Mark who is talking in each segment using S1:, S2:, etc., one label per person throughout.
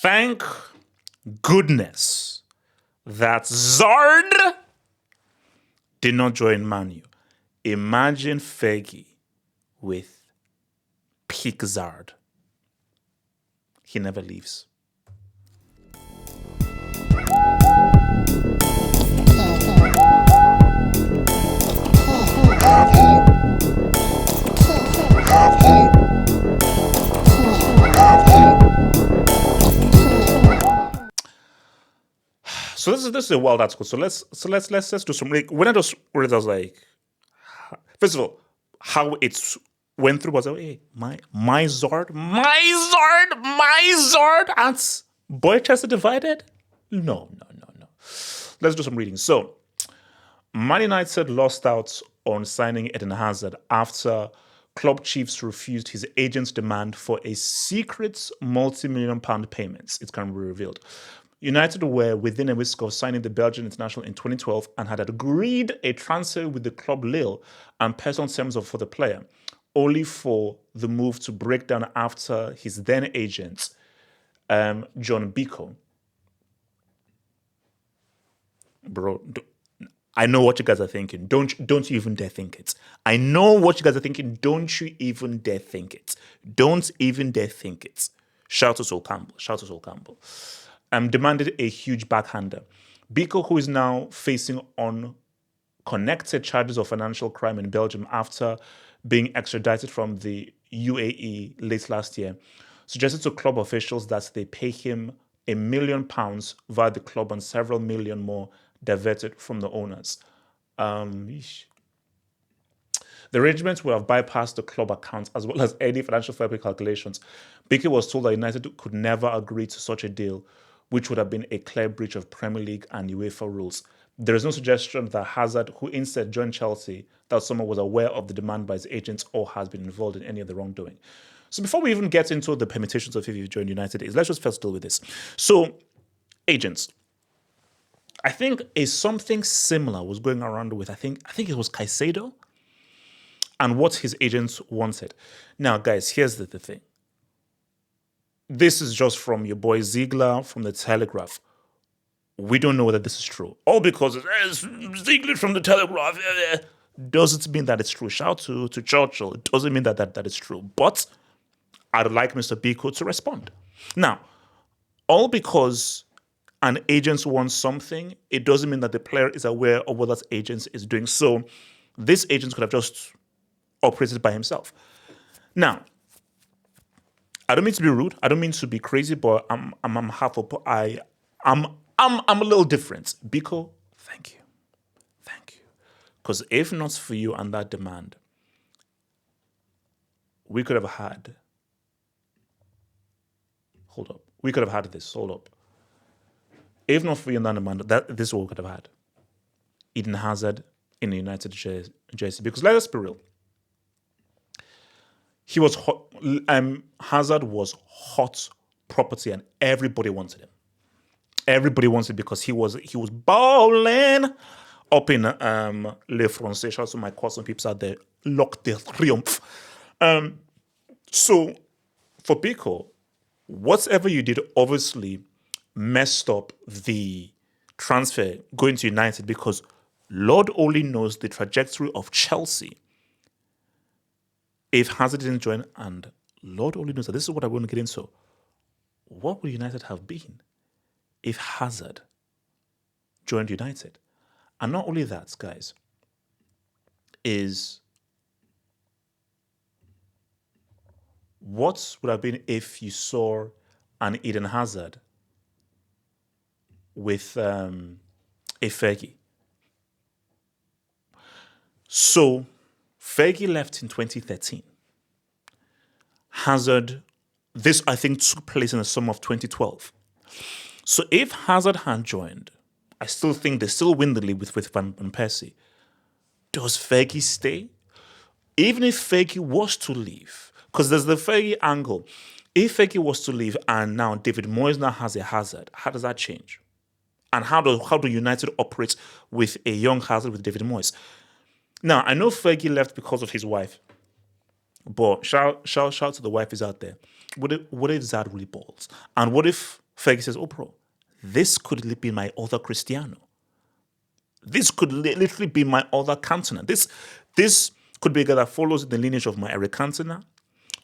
S1: Thank goodness that Zard did not join Man U. Imagine Fergie with peak Zard. He never leaves. So this is a wild article. So let's do some. Like, when I just read it, I was like, first of all, how it went through was like, hey, my Zard, and Boychester divided. No. Let's do some reading. So, Man United lost out on signing Eden Hazard after club chiefs refused his agent's demand for a secret multi-million pound payment. It can be revealed. United were within a whisk of signing the Belgian international in 2012 and had agreed a transfer with the club Lille and personal terms for the player, only for the move to break down after his then agent, John Biko. Bro, I know what you guys are thinking. Don't you even dare think it. I know what you guys are thinking. Don't you even dare think it. Don't even dare think it. Shout to Sol Campbell. Demanded a huge backhander. Biko, who is now facing unconnected charges of financial crime in Belgium after being extradited from the UAE late last year, suggested to club officials that they pay him £1 million via the club and several million more diverted from the owners. The arrangements will have bypassed the club accounts as well as any financial fair play calculations. Biko was told that United could never agree to such a deal, which would have been a clear breach of Premier League and UEFA rules. There is no suggestion that Hazard, who instead joined Chelsea, that someone was aware of the demand by his agents or has been involved in any of the wrongdoing. So before we even get into the permutations of if you joined United, let's just first deal with this. So, agents. I think something similar was going around with, I think it was Caicedo, and what his agents wanted. Now, guys, here's the thing. This is just from your boy Ziegler from the Telegraph. We don't know whether this is true. All because it's Ziegler from the Telegraph doesn't mean that it's true. Shout to Churchill. It doesn't mean that it's true. But I'd like Mr. Biko to respond. Now, all because an agent wants something, it doesn't mean that the player is aware of what that agent is doing. So this agent could have just operated by himself. Now, I don't mean to be rude. I don't mean to be crazy, but I'm half up. I'm a little different. Biko, thank you. Because if not for you and that demand, we could have had. Hold up. We could have had this. Hold up. If not for you and that demand, this is what we could have had. Eden Hazard in the United jersey. Because let us be real. He was hot. Hazard was hot property, and everybody wanted him. Everybody wanted because he was balling up in Le Francais. Shout out to my cousin peeps out there. Lock de Triomphe. So for Biko, whatever you did obviously messed up the transfer going to United, because Lord only knows the trajectory of Chelsea if Hazard didn't join, and Lord only knows that this is what I want to get into. What would United have been if Hazard joined United? And not only that, guys, is what would have been if you saw an Eden Hazard with a Fergie? So Fergie left in 2013. Hazard, this I think took place in the summer of 2012. So if Hazard had joined, I still think they still win the league with Van Persie. Does Fergie stay? Even if Fergie was to leave, because there's the Fergie angle. If Fergie was to leave and now David Moyes now has a Hazard, how does that change? And how do United operate with a young Hazard with David Moyes? Now, I know Fergie left because of his wife, but shout to the wife is out there. What if Zad really balls? And what if Fergie says, oh, bro, this could be my other Cristiano. This could literally be my other Cantona. This could be a guy that follows the lineage of my Eric Cantona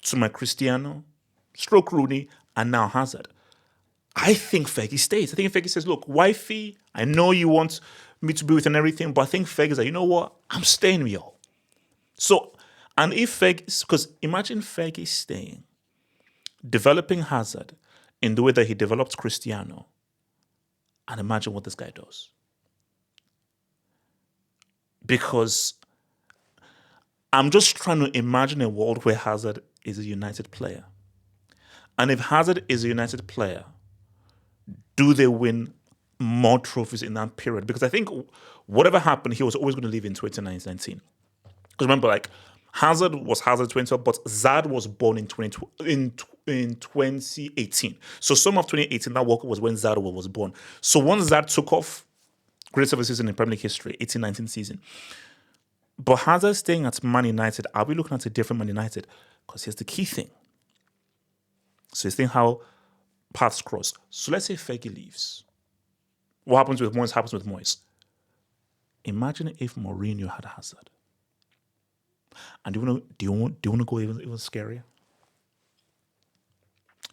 S1: to my Cristiano, stroke Rooney, and now Hazard. I think Fergie stays. I think Fergie says, look, wifey, I know you want me to be with and everything, but I think Fergie's like, you know what? I'm staying with y'all. So, and if Fergie, because imagine Fergie staying, developing Hazard in the way that he developed Cristiano, and imagine what this guy does. Because I'm just trying to imagine a world where Hazard is a United player. And if Hazard is a United player, do they win more trophies in that period? Because I think whatever happened, he was always going to leave in 2019. Because remember, like, Hazard was Hazard 2012, but Zad was born in 2018. So summer of 2018, that World Cup was when Zad was born. So once Zad took off, greatest ever season in Premier League history, 18-19 season. But Hazard staying at Man United, are we looking at a different Man United? Because here's the key thing. So you think how paths cross. So let's say Fergie leaves. What happens with Moyes happens with Moyes. Imagine if Mourinho had Hazard. And do you want to go even scarier?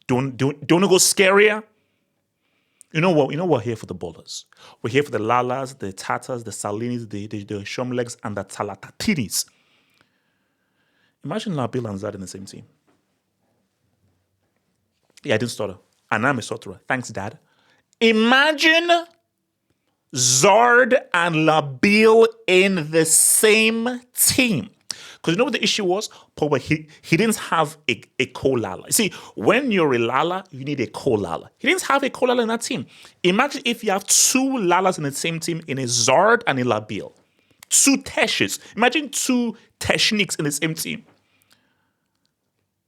S1: Do you want to go scarier? You know what? We're here for the ballers. We're here for the Lalas, the Tatas, the Salinis, the Shomlegs, and the Talatatinis. Imagine Labil and Zad in the same team. Yeah, I didn't stutter. And I'm a stutterer. Thanks, Dad. Imagine Zard and Labil in the same team. Because you know what the issue was? Pogba, he didn't have a co-Lala. You see, when you're a Lala, you need a co-Lala. He didn't have a co-Lala in that team. Imagine if you have two Lalas in the same team, in a Zard and a Labil. Two Teshes. Imagine two Teshniks in the same team.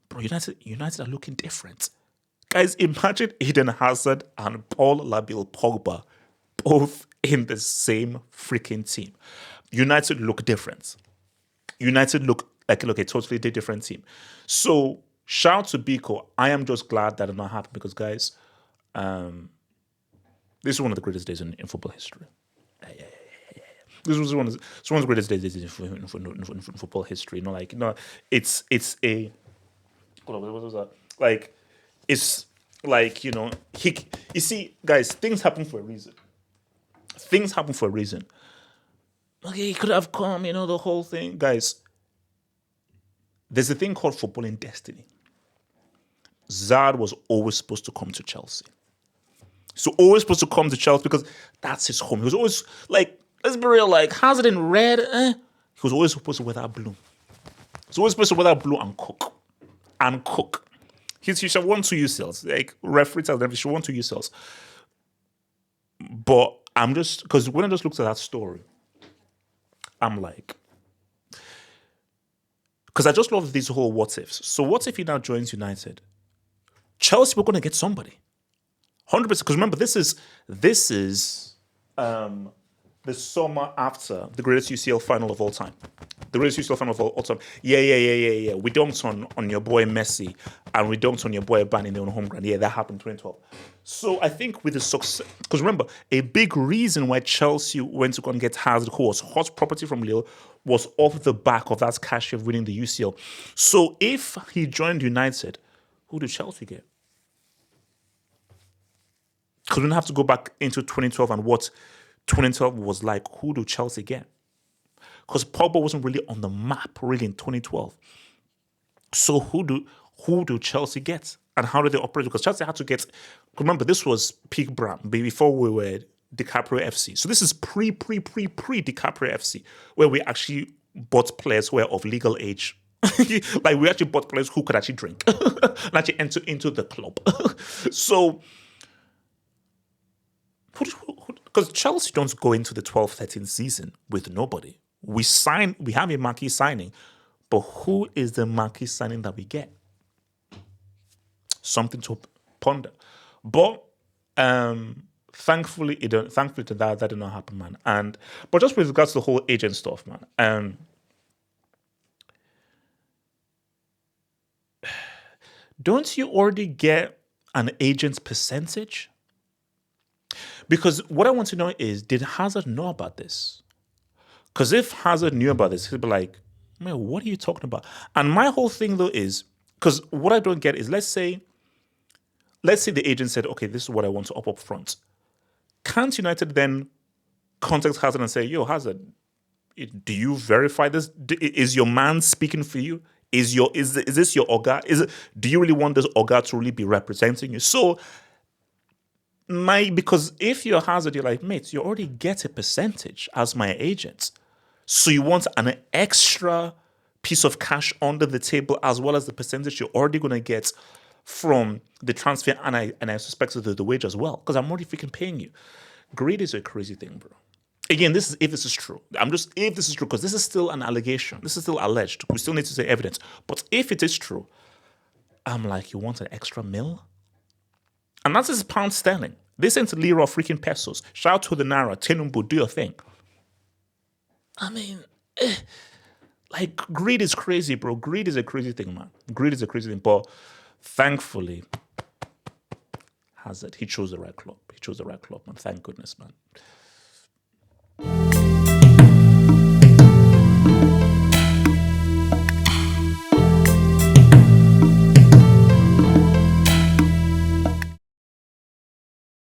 S1: Bro, United are looking different. Guys, imagine Eden Hazard and Paul Labil Pogba both in the same freaking team. United look different. United look like a totally different team. So, shout out to Biko. I am just glad that it not happened because, guys, this is one of the greatest days in football history. This was one of the greatest days in football history. It's a. What was that? Like, it's like, you see, guys, things happen for a reason. Things happen for a reason. Okay, he could have come, the whole thing. Guys, there's a thing called footballing destiny. Zad was always supposed to come to Chelsea. So always supposed to come to Chelsea because that's his home. He was always, let's be real, Hazard in red, he was always supposed to wear that blue. He was always supposed to wear that blue and cook. He should have won 2 UCLs. Referee tells them he should have won 2 UCLs. But I'm just, because when I just looked at that story, I'm like, because I just love these whole what ifs. So what if he now joins United? Chelsea, we're going to get somebody. 100%. Because remember, this is the summer after the greatest UCL final of all time. The greatest UCL final of all time. Yeah. We dumped on your boy Messi and we dumped on your boy Ban in their own home ground. Yeah, that happened in 2012. So I think with the success, because remember, a big reason why Chelsea went to go and get Hazard, who was hot property from Lille, was off the back of that cash of winning the UCL. So if he joined United, who did Chelsea get? Because we don't have to go back into 2012 and what 2012 was like. Who do Chelsea get? Because Pogba wasn't really on the map really in 2012. So who do Chelsea get? And how do they operate? Because Chelsea had to get, remember, this was peak Bram, before we were DiCaprio FC. So this is pre DiCaprio FC, where we actually bought players who were of legal age. We actually bought players who could actually drink and actually enter into the club. So, because Chelsea don't go into the 12-13 season with nobody. We have a marquee signing, but who is the marquee signing that we get? Something to ponder. But thankfully that did not happen, man. But just with regards to the whole agent stuff, man. Don't you already get an agent's percentage? Because what I want to know is, did Hazard know about this? Because if Hazard knew about this, he'd be like, man, what are you talking about? And my whole thing though is, because what I don't get is, let's say the agent said, okay, this is what I want to up front. Can't United then contact Hazard and say, yo, Hazard, do you verify this? Is your man speaking for you? Is this your Oga? Do you really want this Oga to really be representing you? So because if you're Hazard, you're like, mate, you already get a percentage as my agent. So you want an extra piece of cash under the table as well as the percentage you're already going to get from the transfer and I suspect the wage as well, because I'm already freaking paying you. Greed is a crazy thing, bro. Again, this is if this is true. If this is true, because this is still an allegation. This is still alleged. We still need to say evidence. But if it is true, I'm like, you want an extra mil? And that's pound sterling. They sent lira freaking pesos. Shout out to the naira. Tenumbu, do your thing. I mean, like, greed is crazy, bro. Greed is a crazy thing, man. Greed is a crazy thing. But thankfully, Hazard, he chose the right club. He chose the right club, man. Thank goodness, man.